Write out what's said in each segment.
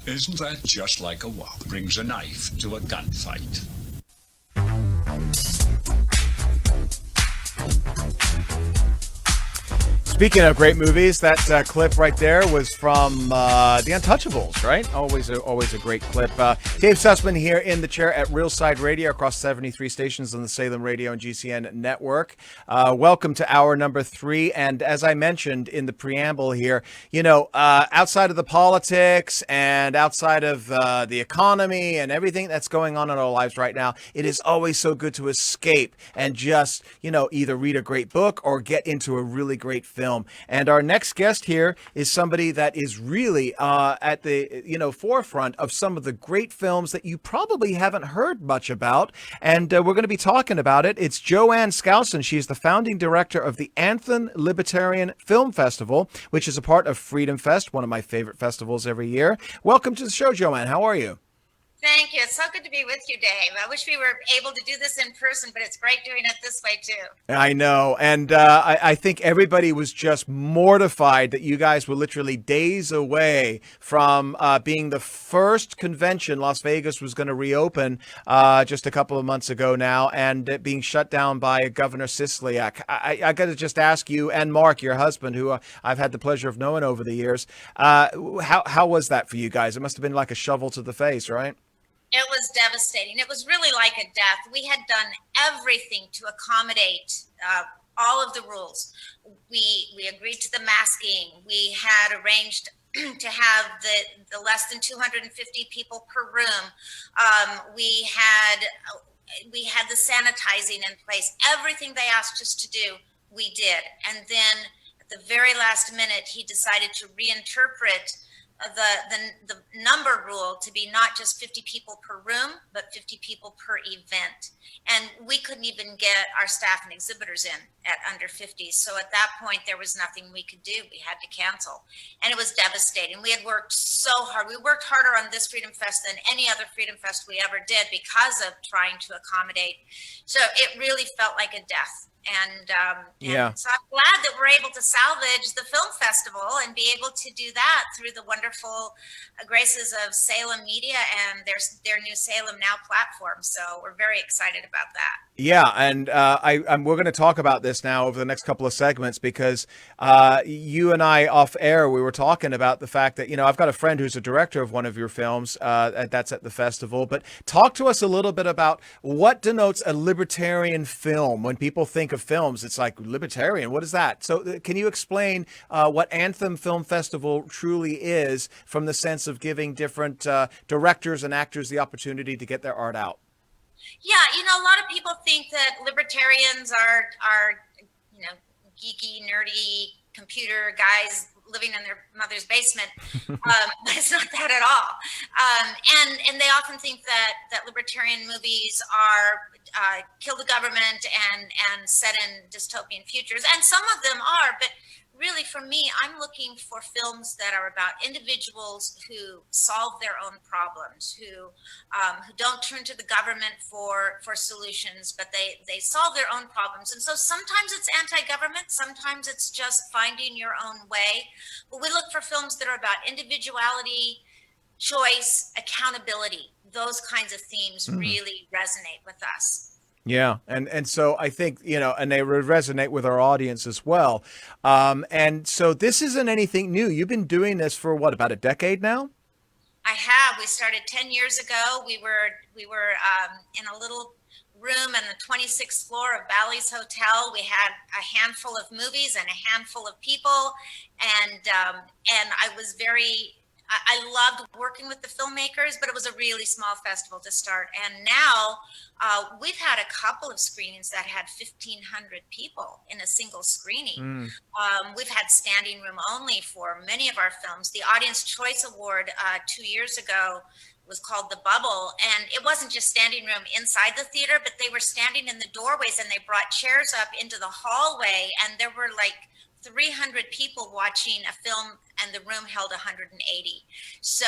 Isn't that just like a wop? Brings a knife to a gunfight. Speaking of great movies, that clip right there was from The Untouchables, right? Always a great clip. Dave Sussman here in the chair at Real Side Radio across 73 stations on the Salem Radio and GCN network. Welcome to hour number 3. And as I mentioned in the preamble here, outside of the politics and outside of the economy and everything that's going on in our lives right now, it is always so good to escape and just, either read a great book or get into a really great film. And our next guest here is somebody that is really at the forefront of some of the great films that you probably haven't heard much about. And we're going to be talking about it. It's Joanne Skousen. She's the founding director of the Anthem Libertarian Film Festival, which is a part of Freedom Fest, one of my favorite festivals every year. Welcome to the show, Joanne. How are you? Thank you. It's so good to be with you, Dave. I wish we were able to do this in person, but it's great doing it this way, too. I know. And I think everybody was just mortified that you guys were literally days away from being the first convention. Las Vegas was going to reopen just a couple of months ago now, and it being shut down by Governor Sisolak. I got to just ask you and Mark, your husband, who I've had the pleasure of knowing over the years, how was that for you guys? It must have been like a shovel to the face, right? It was devastating. It was really like a death. We had done everything to accommodate all of the rules. We agreed to the masking. We had arranged to have the less than 250 people per room. We had the sanitizing in place. Everything they asked us to do, we did. And then at the very last minute, he decided to reinterpret the number rule to be not just 50 people per room, but 50 people per event. And we couldn't even get our staff and exhibitors in at under 50. So at that point, there was nothing we could do. We had to cancel. And it was devastating. We had worked so hard. We worked harder on this Freedom Fest than any other Freedom Fest we ever did because of trying to accommodate. So it really felt like a death. And so I'm glad that we're able to salvage the film festival and be able to do that through the wonderful graces of Salem Media and their new Salem Now platform. So we're very excited about that. Yeah, and we're going to talk about this now over the next couple of segments because you and I off air, we were talking about the fact that, I've got a friend who's a director of one of your films that's at the festival. But talk to us a little bit about what denotes a libertarian film. When people think of films, it's like libertarian. What is that? So can you explain what Anthem Film Festival truly is from the sense of giving different directors and actors the opportunity to get their art out? Yeah, a lot of people think that libertarians are geeky, nerdy computer guys living in their mother's basement, but it's not that at all. And they often think that libertarian movies are kill the government and set in dystopian futures, and some of them are, but really, for me, I'm looking for films that are about individuals who solve their own problems, who don't turn to the government for solutions, but they solve their own problems. And so sometimes it's anti-government, sometimes it's just finding your own way. But we look for films that are about individuality, choice, accountability. Those kinds of themes really resonate with us. Yeah. And so I think, and they resonate with our audience as well. And so this isn't anything new. You've been doing this for about a decade now? I have. We started 10 years ago. We were in a little room on the 26th floor of Bally's Hotel. We had a handful of movies and a handful of people. And I was I loved working with the filmmakers, but it was a really small festival to start. And now we've had a couple of screenings that had 1,500 people in a single screening. We've had standing room only for many of our films. The Audience Choice Award 2 years ago was called The Bubble. And it wasn't just standing room inside the theater, but they were standing in the doorways and they brought chairs up into the hallway. And there were like 300 people watching a film, and the room held 180. So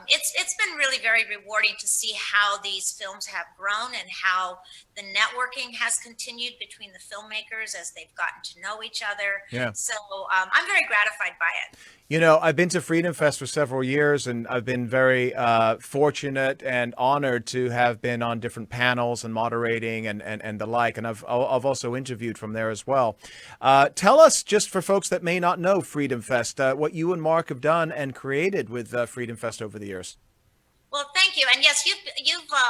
it's been really very rewarding to see how these films have grown and how the networking has continued between the filmmakers as they've gotten to know each other. Yeah. So I'm very gratified by it. You know, I've been to Freedom Fest for several years, and I've been very fortunate and honored to have been on different panels and moderating and the like. And I've also interviewed from there as well. Tell us, just for folks that may not know Freedom Fest, what you and Mark have done and created with Freedom Fest over the years. Well, thank you. And yes, you've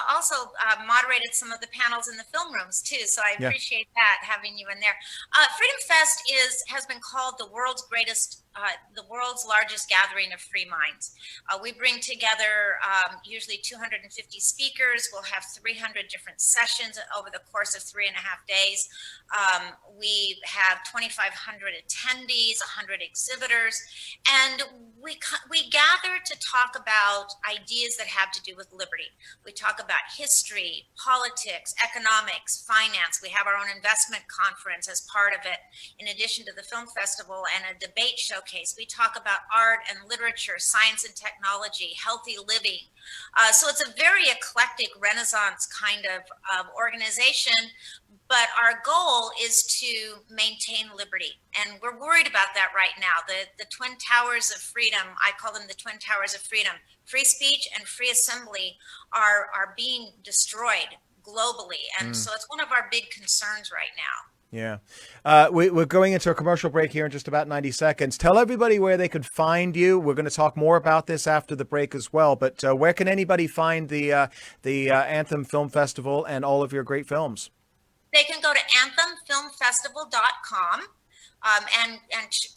also moderated some of the panels in the film rooms too. So I appreciate that, having you in there. Freedom Fest has been called the world's largest gathering of free minds. We bring together usually 250 speakers. We'll have 300 different sessions over the course of 3.5 days. We have 2,500 attendees, 100 exhibitors, and we gather to talk about ideas that have to do with liberty. We talk about history, politics, economics, finance. We have our own investment conference as part of it, in addition to the film festival and a debate showcase. We talk about art and literature, science and technology, healthy living. So it's a very eclectic Renaissance kind of organization. But our goal is to maintain liberty. And we're worried about that right now. The twin towers of freedom, I call them the twin towers of freedom, free speech and free assembly are being destroyed globally. And so it's one of our big concerns right now. Yeah. We're going into a commercial break here in just about 90 seconds. Tell everybody where they could find you. We're going to talk more about this after the break as well. But where can anybody find the Anthem Film Festival and all of your great films? They can go to anthemfilmfestival.com and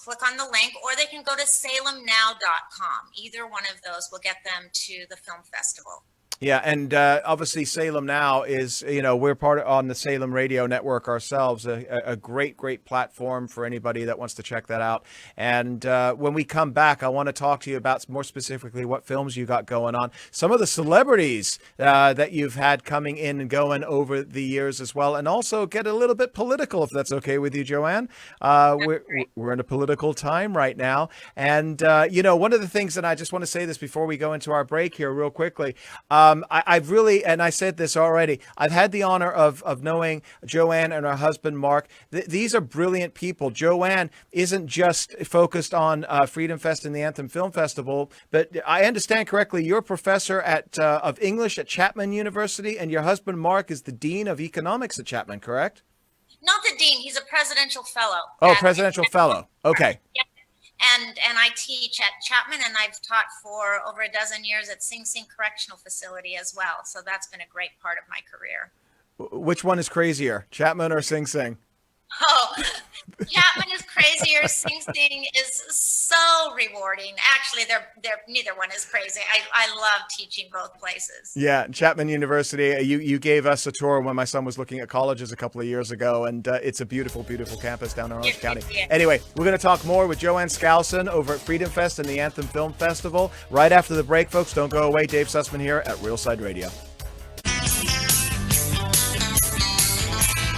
click on the link, or they can go to salemnow.com. Either one of those will get them to the film festival. Yeah, and obviously Salem Now is, we're on the Salem Radio Network ourselves, a great platform for anybody that wants to check that out. And when we come back, I want to talk to you about more specifically what films you got going on, some of the celebrities that you've had coming in and going over the years as well, and also get a little bit political, if that's okay with you, Joanne. We're in a political time right now. And, one of the things, and I just want to say this before we go into our break here real quickly, I've really, and I said this already, I've had the honor of knowing Joanne and her husband, Mark. These are brilliant people. Joanne isn't just focused on Freedom Fest and the Anthem Film Festival, but I understand correctly, you're a professor of English at Chapman University, and your husband, Mark, is the Dean of Economics at Chapman, correct? Not the Dean, he's a presidential fellow. Oh, presidential fellow. Okay. Yeah. And I teach at Chapman, and I've taught for over a dozen years at Sing Sing Correctional Facility as well. So that's been a great part of my career. Which one is crazier, Chapman or Sing Sing? Oh, Chapman is crazier. Sing Sing is so rewarding. Actually, they're neither one is crazy. I love teaching both places. Yeah, Chapman University. You gave us a tour when my son was looking at colleges a couple of years ago, and it's a beautiful campus down in Orange County. Anyway, we're going to talk more with Joanne Skousen over at Freedom Fest and the Anthem Film Festival right after the break, folks. Don't go away. Dave Sussman here at Real Side Radio.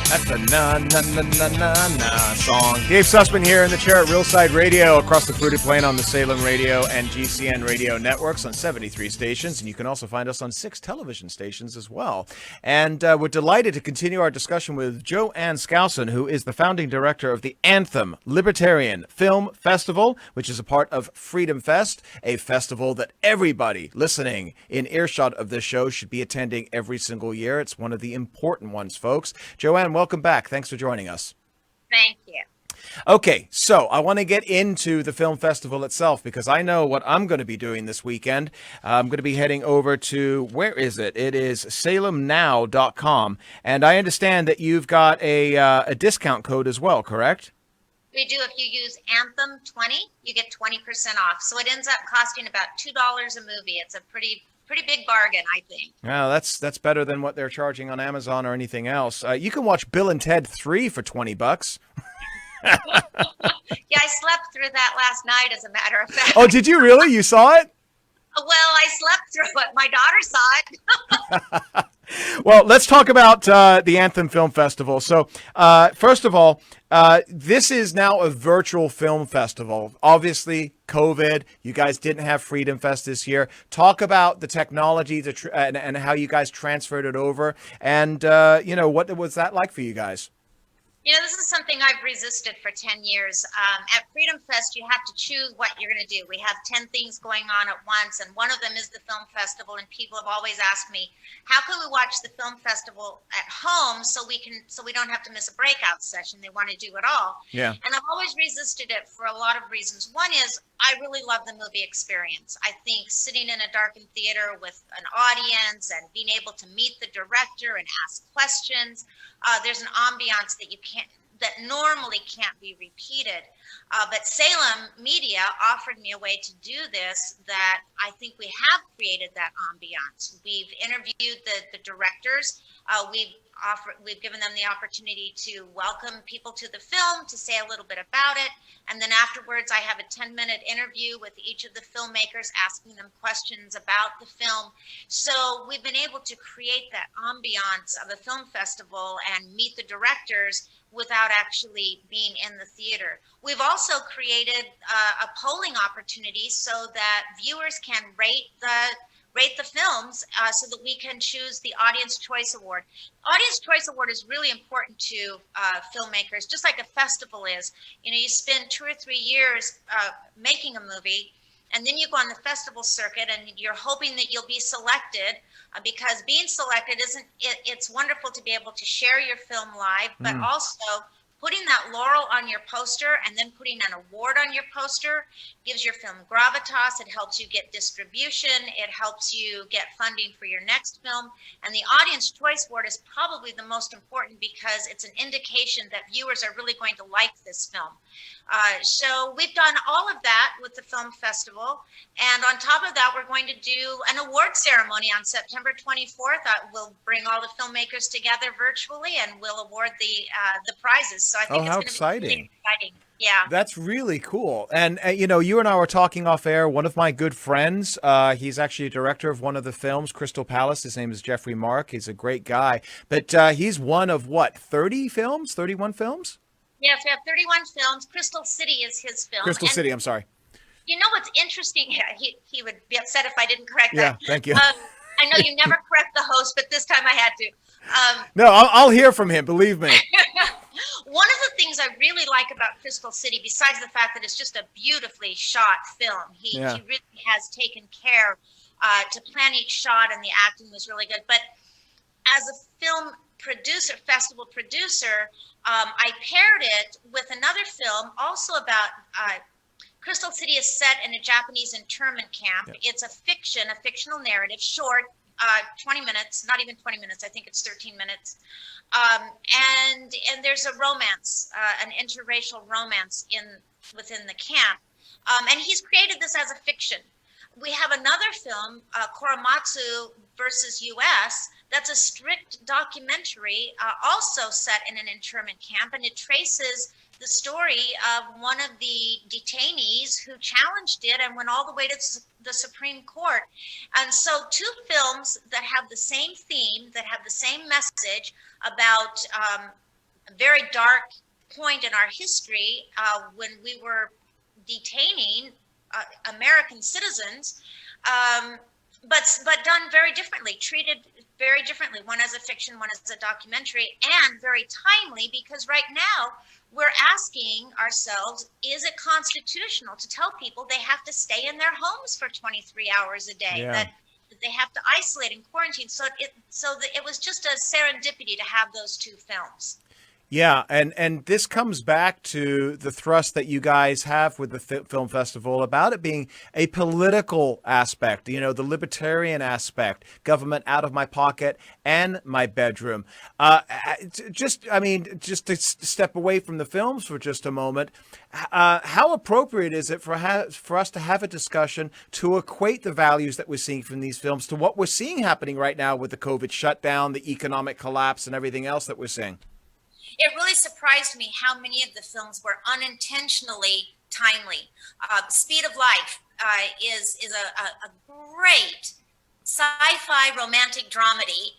That's the na-na-na-na-na song. Dave Sussman here in the chair at Real Side Radio across the Fruited Plain on the Salem Radio and GCN Radio networks on 73 stations. And you can also find us on 6 television stations as well. And we're delighted to continue our discussion with Joanne Skousen, who is the founding director of the Anthem Libertarian Film Festival, which is a part of Freedom Fest, a festival that everybody listening in earshot of this show should be attending every single year. It's one of the important ones, folks. Joanne, welcome back. Thanks for joining us. Thank you. Okay, so I want to get into the film festival itself because I know what I'm going to be doing this weekend. I'm going to be heading over to, where is it? It is salemnow.com. And I understand that you've got a discount code as well, correct? We do. If you use Anthem 20, you get 20% off. So it ends up costing about $2 a movie. It's a pretty big bargain, I think. Well, that's better than what they're charging on Amazon or anything else. You can watch Bill and Ted 3 for $20. Yeah, I slept through that last night, as a matter of fact. Oh, did you really? You saw it? Well, I slept through it. My daughter saw it. Well, let's talk about the Anthem Film Festival. So, first of all, this is now a virtual film festival. Obviously, COVID, you guys didn't have Freedom Fest this year. Talk about the technology and how you guys transferred it over. And, what was that like for you guys? You know, this is something I've resisted for 10 years. At Freedom Fest, you have to choose what you're going to do. We have 10 things going on at once, and one of them is the film festival. And people have always asked me, how can we watch the film festival at home so we don't have to miss a breakout session? They want to do it all. Yeah. And I've always resisted it for a lot of reasons. One is I really love the movie experience. I think sitting in a darkened theater with an audience and being able to meet the director and ask questions, there's an ambiance that normally can't be repeated. But Salem Media offered me a way to do this that I think we have created that ambiance. We've interviewed the directors. We've given them the opportunity to welcome people to the film, to say a little bit about it. And then afterwards, I have a 10-minute interview with each of the filmmakers, asking them questions about the film. So we've been able to create that ambiance of a film festival and meet the directors without actually being in the theater. We've also created a polling opportunity so that viewers can rate the films so that we can choose the Audience Choice Award. Audience Choice Award is really important to filmmakers, just like a festival is. You know, you spend 2 or 3 years making a movie, and then you go on the festival circuit and you're hoping that you'll be selected, because being selected it's wonderful to be able to share your film live, but also putting that laurel on your poster and then putting an award on your poster gives your film gravitas. It helps you get distribution. It helps you get funding for your next film. And the Audience Choice Award is probably the most important because it's an indication that viewers are really going to like this film. So we've done all of that with the film festival. And on top of that, we're going to do an award ceremony on September 24th. We'll bring all the filmmakers together virtually and we'll award the prizes. So I think it's going to be really exciting. Yeah. That's really cool. And, you know, you and I were talking off air. One of my good friends, he's actually a director of one of the films, Crystal Palace. His name is Jeffrey Mark. He's a great guy. But he's one of, what, 30 films, 31 films? Yes, we have 31 films. Crystal City is his film. Crystal City, I'm sorry. You know what's interesting? Yeah, he would be upset if I didn't correct that. Yeah, thank you. I know you never correct the host, but this time I had to. No, I'll hear from him, believe me. One of the things I really like about Crystal City, besides the fact that it's just a beautifully shot film, he really has taken care to plan each shot, and the acting was really good. But as a film producer, festival producer, I paired it with another film also about Crystal City is set in a Japanese internment camp. Yeah. It's a fictional narrative, short, 20 minutes, not even 20 minutes. I think it's 13 minutes. And there's a romance, an interracial romance within the camp. And he's created this as a fiction. We have another film, Koromatsu versus US, that's a strict documentary, also set in an internment camp, and it traces the story of one of the detainees who challenged it and went all the way to the Supreme Court. And so 2 films that have the same theme, that have the same message about a very dark point in our history when we were detaining American citizens, but done very differently, treated very differently, one as a fiction, one as a documentary, and very timely, because right now we're asking ourselves, is it constitutional to tell people they have to stay in their homes for 23 hours a day, that they have to isolate and quarantine? So it was just a serendipity to have those 2 films. Yeah, and this comes back to the thrust that you guys have with the film festival about it being a political aspect, you know, the libertarian aspect, government out of my pocket and my bedroom. Just to step away from the films for just a moment, how appropriate is it for us to have a discussion to equate the values that we're seeing from these films to what we're seeing happening right now with the COVID shutdown, the economic collapse, and everything else that we're seeing? It really surprised me how many of the films were unintentionally timely. Speed of Life is a great sci-fi romantic dramedy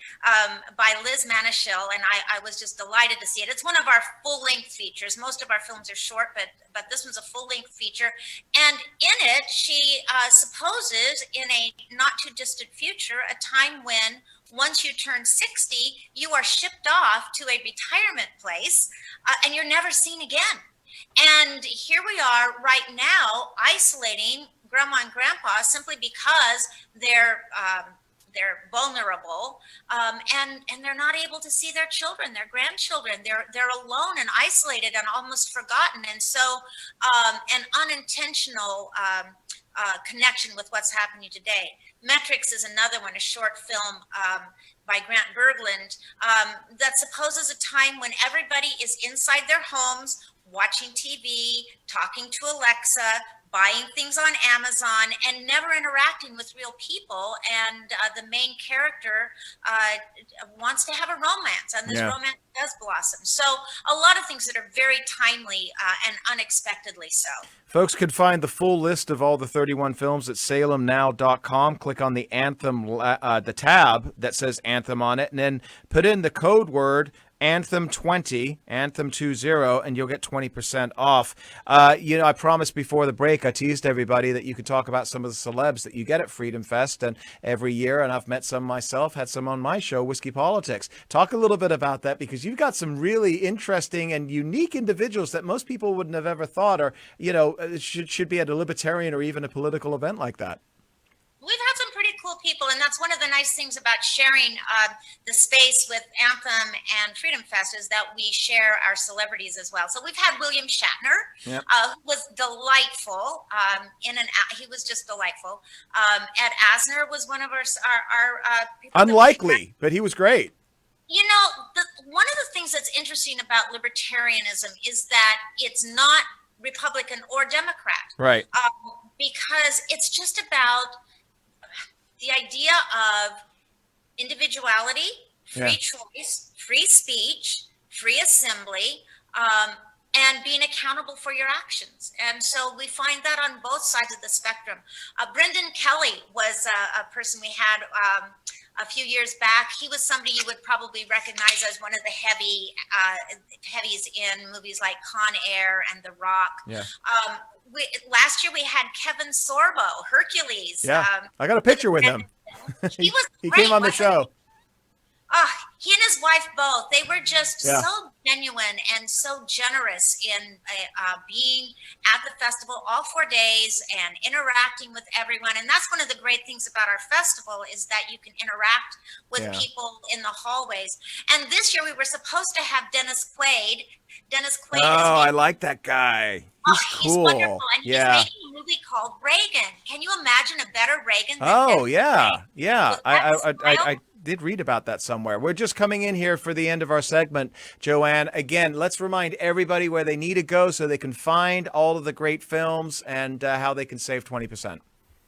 by Liz Manashil, and I was just delighted to see it. It's one of our full-length features. Most of our films are short, but this one's a full-length feature. And in it, she supposes in a not-too-distant future, a time when once you turn 60, you are shipped off to a retirement place and you're never seen again. And here we are right now isolating grandma and grandpa simply because they're vulnerable, and they're not able to see their children, their grandchildren. They're alone and isolated and almost forgotten. And so an unintentional connection with what's happening today. Metrics is another one, a short film by Grant Berglund that supposes a time when everybody is inside their homes, watching TV, talking to Alexa, buying things on Amazon, and never interacting with real people. And the main character wants to have a romance, and this romance does blossom. So a lot of things that are very timely and unexpectedly so. Folks can find the full list of all the 31 films at salemnow.com. Click on the Anthem, the tab that says Anthem on it, and then put in the code word Anthem 20, Anthem 20, and you'll get 20% off. I promised before the break, I teased everybody that you could talk about some of the celebs that you get at Freedom Fest and every year, and I've met some myself, had some on my show, Whiskey Politics. Talk a little bit about that, because you've got some really interesting and unique individuals that most people wouldn't have ever thought or, should be at a libertarian or even a political event like that. We've had some pretty cool people, and that's one of the nice things about sharing the space with Anthem and Freedom Fest is that we share our celebrities as well. So we've had William Shatner, who was delightful in and out. He was just delightful. Ed Asner was one of our people. Unlikely, but he was great. One of the things that's interesting about libertarianism is that it's not Republican or Democrat. Right. Because it's just about the idea of individuality, free choice, free speech, free assembly, and being accountable for your actions. And so we find that on both sides of the spectrum. Brendan Kelly was a person we had a few years back. He was somebody you would probably recognize as one of the heavies in movies like Con Air and The Rock. Yeah. Last year we had Kevin Sorbo, Hercules. Yeah, I got a picture with him. He was he great, came on the show. He and his wife both, they were just so genuine and so generous in being at the festival all 4 days and interacting with everyone. And that's one of the great things about our festival is that you can interact with people in the hallways. And this year we were supposed to have Dennis Quaid. I like that guy. He's cool. He's wonderful. And he's making a movie called Reagan. Can you imagine a better Reagan than Dennis Quaid? Yeah. I did read about that somewhere. We're just coming in here for the end of our segment, Joanne. Again, let's remind everybody where they need to go so they can find all of the great films and how they can save 20%.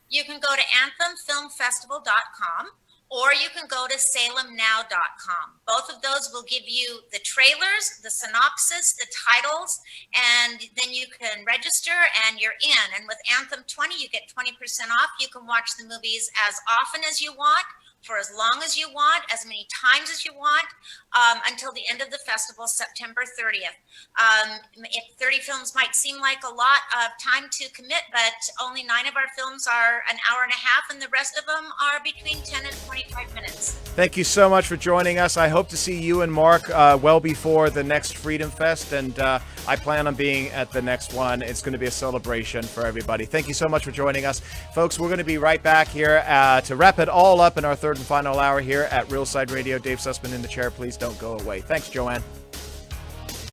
You can go to anthemfilmfestival.com. or you can go to salemnow.com. Both of those will give you the trailers, the synopsis, the titles, and then you can register and you're in. And with Anthem 20, you get 20% off. You can watch the movies as often as you want, for as long as you want, as many times as you want, until the end of the festival, September 30th. 30 films might seem like a lot of time to commit, but only 9 of our films are an hour and a half, and the rest of them are between 10 and 25 minutes. Thank you so much for joining us. I hope to see you and Mark well before the next Freedom Fest, and I plan on being at the next one. It's going to be a celebration for everybody. Thank you so much for joining us. Folks, we're going to be right back here to wrap it all up in our third and final hour here at Real Side Radio. Dave Sussman in the chair. Please don't go away. Thanks, Joanne.